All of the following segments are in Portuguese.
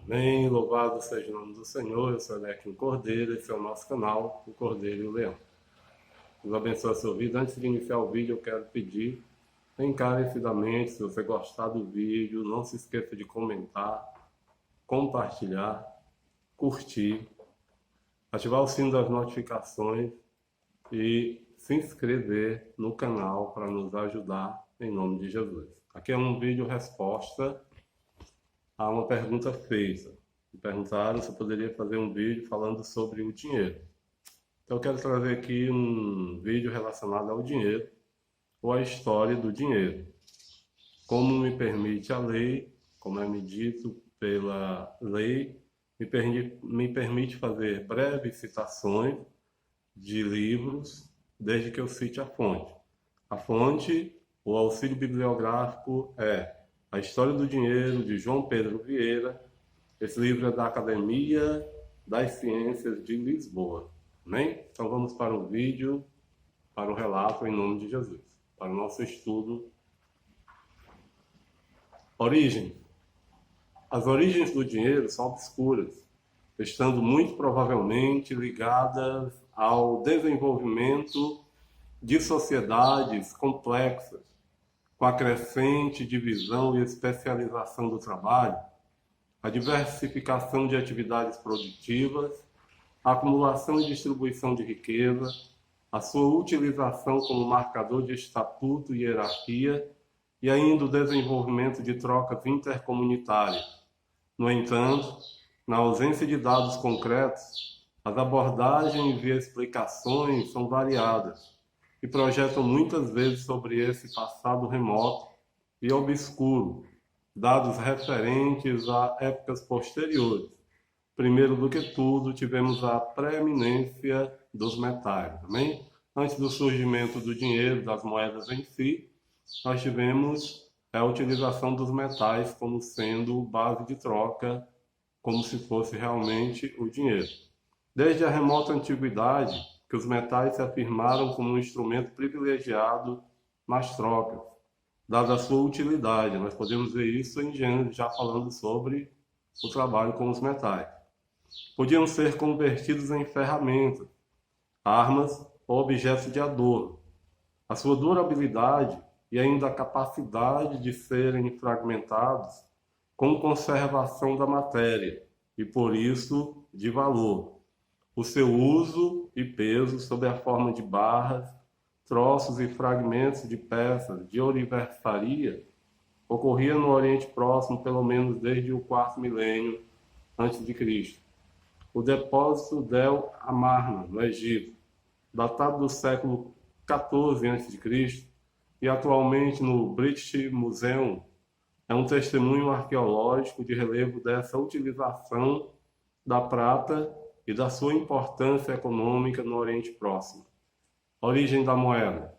Amém. Louvado seja o nome do Senhor. Eu sou Enéquim Cordeiro. Esse é o nosso canal, o Cordeiro e o Leão. Deus abençoe a sua vida. Antes de iniciar o vídeo, eu quero pedir encarecidamente, se você gostar do vídeo, não se esqueça de comentar, compartilhar, curtir, ativar o sino das notificações e se inscrever no canal para nos ajudar em nome de Jesus. Aqui é um vídeo resposta a uma pergunta feita. Me perguntaram se eu poderia fazer um vídeo falando sobre o dinheiro. Então eu quero trazer aqui um vídeo relacionado ao dinheiro, ou à história do dinheiro. Como me permite a lei, como é medido pela lei, me permite fazer breves citações de livros, desde que eu cite a fonte. A fonte, o auxílio bibliográfico é A História do Dinheiro, de João Pedro Vieira. Esse livro é da Academia das Ciências de Lisboa. Amém? Então vamos para o vídeo, para o relato em nome de Jesus, para o nosso estudo. Origem. As origens do dinheiro são obscuras, estando muito provavelmente ligadas ao desenvolvimento de sociedades complexas, com a crescente divisão e especialização do trabalho, a diversificação de atividades produtivas, a acumulação e distribuição de riqueza, a sua utilização como marcador de estatuto e hierarquia, e ainda o desenvolvimento de trocas intercomunitárias. No entanto, na ausência de dados concretos, as abordagens e explicações são variadas e projetam muitas vezes sobre esse passado remoto e obscuro, dados referentes a épocas posteriores. Primeiro do que tudo, tivemos a preeminência dos metais, amém? Antes do surgimento do dinheiro, das moedas em si, nós tivemos a utilização dos metais como sendo base de troca, como se fosse realmente o dinheiro. Desde a remota antiguidade, que os metais se afirmaram como um instrumento privilegiado nas trocas, dada a sua utilidade. Nós podemos ver isso em Gênesis, já falando sobre o trabalho com os metais. Podiam ser convertidos em ferramentas, armas ou objetos de adorno. A sua durabilidade e ainda a capacidade de serem fragmentados com conservação da matéria e, por isso, de valor. O seu uso e peso sob a forma de barras, troços e fragmentos de peças de ourivesaria ocorria no Oriente Próximo pelo menos desde o quarto milênio antes de Cristo. O depósito d'El Amarna, no Egito, datado do século XIV a.C., e atualmente no British Museum, é um testemunho arqueológico de relevo dessa utilização da prata e da sua importância econômica no Oriente Próximo. Origem da moeda.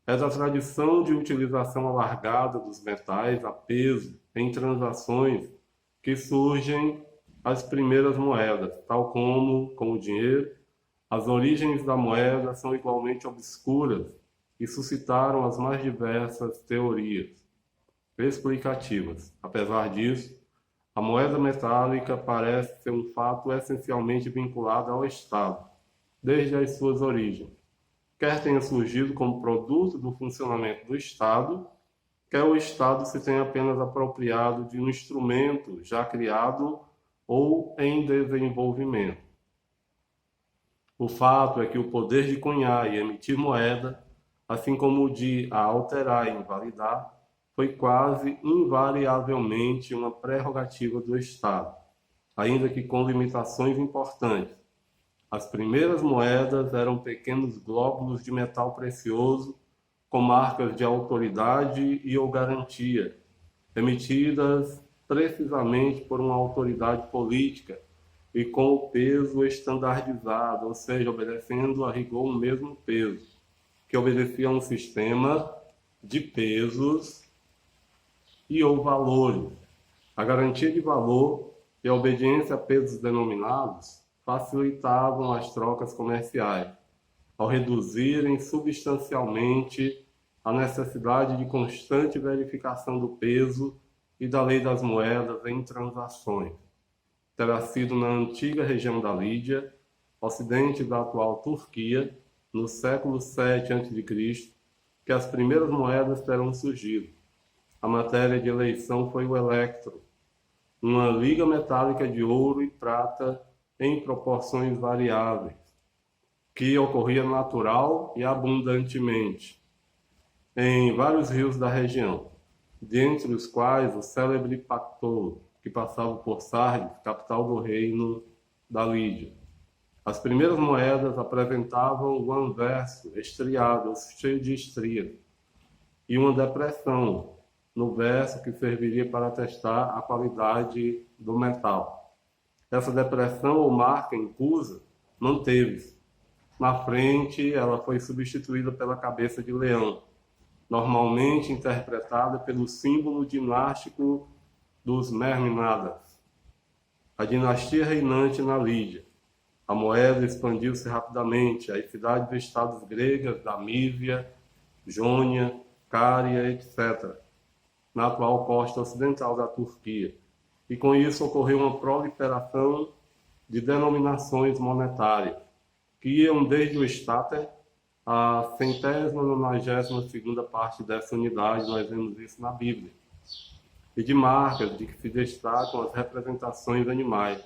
É da tradição de utilização alargada dos metais a peso em transações que surgem as primeiras moedas, tal como com o dinheiro. As origens da moeda são igualmente obscuras e suscitaram as mais diversas teorias explicativas. Apesar disso, a moeda metálica parece ser um fato essencialmente vinculado ao Estado, desde as suas origens. Quer tenha surgido como produto do funcionamento do Estado, quer o Estado se tenha apenas apropriado de um instrumento já criado ou em desenvolvimento. O fato é que o poder de cunhar e emitir moeda, assim como o de a alterar e invalidar, foi quase invariavelmente uma prerrogativa do Estado, ainda que com limitações importantes. As primeiras moedas eram pequenos glóbulos de metal precioso com marcas de autoridade e ou garantia, emitidas precisamente por uma autoridade política e com o peso estandardizado, ou seja, obedecendo a rigor o mesmo peso, que obedecia a um sistema de pesos e ou valores. A garantia de valor e a obediência a pesos denominados facilitavam as trocas comerciais, ao reduzirem substancialmente a necessidade de constante verificação do peso e da lei das moedas em transações. Terá sido na antiga região da Lídia, ocidente da atual Turquia, no século VII a.C., que as primeiras moedas terão surgido. A matéria de eleição foi o electro, uma liga metálica de ouro e prata em proporções variáveis, que ocorria natural e abundantemente em vários rios da região, dentre os quais o célebre Pactolo, que passava por Sardes, capital do reino da Lídia. As primeiras moedas apresentavam o anverso estriado, cheio de estrias, e uma depressão no verso que serviria para testar a qualidade do metal. Essa depressão ou marca incusa manteve-se. Na frente, ela foi substituída pela cabeça de leão, normalmente interpretada pelo símbolo dinástico dos Mermínadas, a dinastia reinante na Lídia. A moeda expandiu-se rapidamente às cidades dos estados gregas da Mívia, Jônia, Cária, etc., na atual costa ocidental da Turquia. E com isso ocorreu uma proliferação de denominações monetárias, que iam desde o estáter à 192ª parte dessa unidade, nós vemos isso na Bíblia, e de marcas de que se destacam as representações animais,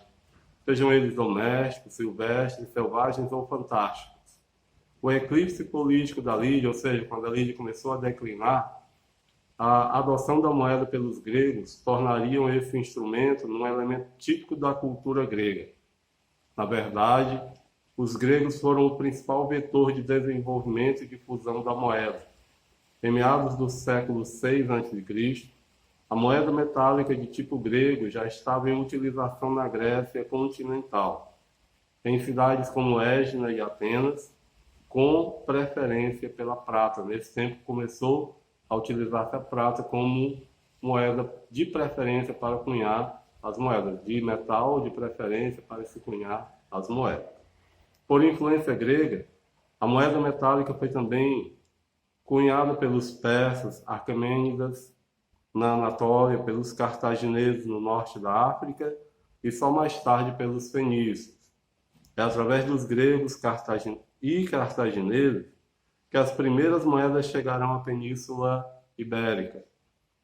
sejam eles domésticos, silvestres, selvagens ou fantásticos. O eclipse político da Lídia, ou seja, quando a Lídia começou a declinar, a adoção da moeda pelos gregos tornariam esse instrumento num elemento típico da cultura grega. Na verdade, os gregos foram o principal vetor de desenvolvimento e difusão da moeda. Em meados do século VI a.C., a moeda metálica de tipo grego já estava em utilização na Grécia continental, em cidades como Égina e Atenas, com preferência pela prata. Nesse tempo começou a utilizar a prata como moeda de preferência para cunhar as moedas, de metal de preferência para se cunhar as moedas. Por influência grega, a moeda metálica foi também cunhada pelos persas, Aquemênidas, na Anatólia, pelos cartagineses no norte da África e só mais tarde pelos fenícios. É através dos gregos e cartagineses que as primeiras moedas chegarão à Península Ibérica.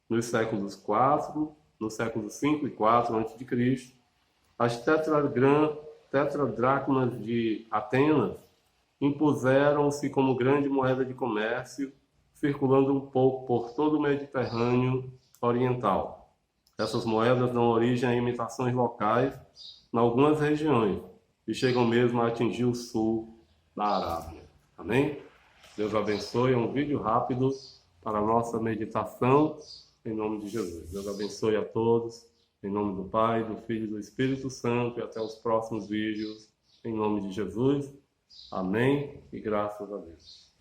Nos séculos IV, no século V e IV a.C., as tetradracmas de Atenas impuseram-se como grande moeda de comércio, circulando um pouco por todo o Mediterrâneo oriental. Essas moedas dão origem a imitações locais em algumas regiões e chegam mesmo a atingir o sul da Arábia. Amém? Deus abençoe. É um vídeo rápido para a nossa meditação, em nome de Jesus. Deus abençoe a todos, em nome do Pai, do Filho e do Espírito Santo, e até os próximos vídeos, em nome de Jesus. Amém e graças a Deus.